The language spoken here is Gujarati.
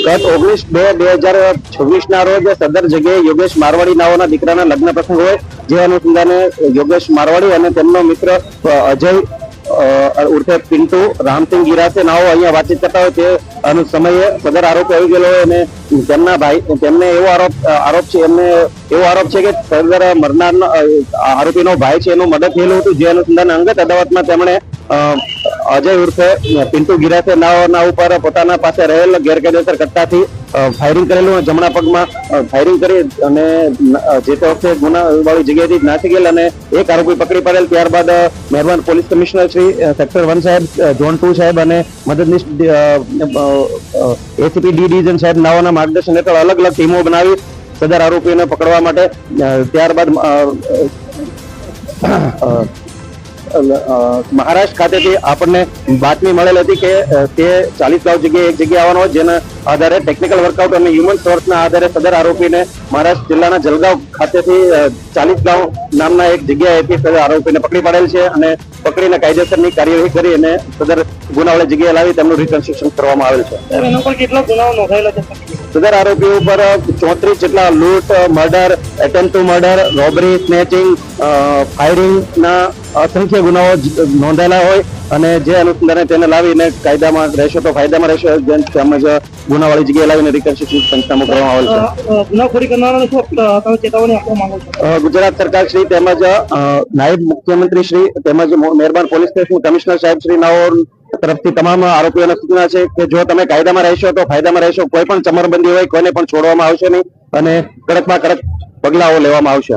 ગત 19/2/2026 ના રોજ સદર જગ્યાએ યોગેશ મારવાડી નાઓના દીકરાના લગ્ન પ્રસંગ હોય, જે અનુસંધાને યોગેશ મારવાડી અને તેમનો મિત્ર અજય ઉર્ફે પિન્ટુ રામસિંહ ગિરાસે નાઓ અહીંયા વાતચીત કરતા હોય તે સમયે સદર આરોપી આવી ગયેલો હોય અને તેમના ભાઈ તેમને એવો આરોપ છે કે સદર મરનાર આરોપીનો ભાઈ છે એનું મર્ડર થયેલું હતું, જે અનુસંધાને અંગત અદાવતમાં તેમણે અજય ઉર્ફે પિન્ટુ ગિરાસે નાઓના ઉપર પોતાના પાસે રહેલ ગેરકાયદેસર કટ્ટાથી ફાયરિંગ કરેલું, જમણા પગમાં ફાયરિંગ કરી અને જે તે વખતે ગુનાવાળી જગ્યાએથી નાસી ગયેલ અને એક આરોપી પકડી પડેલ. ત્યારબાદ મહેરબાન પોલીસ કમિશનર શ્રી સેક્ટર 1 સાહેબ, ઝોન 2 સાહેબ અને મદદનીશ એસીપી ડી ડિવિઝન સાહેબ નાઓના માર્ગદર્શન હેઠળ અલગ અલગ ટીમો બનાવી સદર આરોપીઓને પકડવા માટે ત્યારબાદ મહારાષ્ટ્ર ખાતેથી આપણને બાતમી મળેલ હતી કે તે 40 ગાંવ જગ્યાએ એક જગ્યાએ આવવાનો હોય, જેના આધારે ટેકનિકલ વર્કઆઉટ અને હ્યુમન સોર્સના આધારે સદર આરોપીને મહારાષ્ટ્ર જિલ્લાના જલગાંવ ખાતેથી 40 ગાંવ નામના એક જગ્યાએથી સદર આરોપીને પકડી પાડેલ છે અને પકડીને કાયદેસરની કાર્યવાહી કરી અને સદર ગુનાવાળી જગ્યાએ લાવી તેમનું રિકન્સ્ટ્રક્શન કરવામાં આવેલ છે. એના પર કેટલા ગુનાઓ નોંધાયેલા છે? સદર આરોપીઓ ઉપર 34 જેટલા લૂંટ, murder, attempt to murder, robbery, snatching, ફાયરિંગના અસંખ્ય ગુનાઓ નોંધાયેલા હોય અને જે અનુસંધાને તેને લાવીને કાયદામાં રહેશે તો ફાયદામાં રહેશે, તેમજ ગુનાવાળી જગ્યાએ લાવીને રિકન્સ્ટ્રક્શન પંચનામું કરવામાં આવેલ છે. ગુનાખોરી કરનારાને શું તમે ચેતવણી આપવા માંગો છો? ગુજરાત સરકાર શ્રી તેમજ નાયબ મુખ્યમંત્રી શ્રી તેમજ મહેરબાન પોલીસ સ્ટેશન કમિશનર સાહેબ શ્રી નાઓ તરફથી તમામ આરોપીઓને સૂચના છે કે જો તમે કાયદામાં રહેશો તો ફાયદામાં રહેશો, કોઈ પણ ચમરબંધી હોય કોઈને પણ છોડવામાં આવશે નહીં અને કડકમાં કડક પગલાઓ લેવામાં આવશે.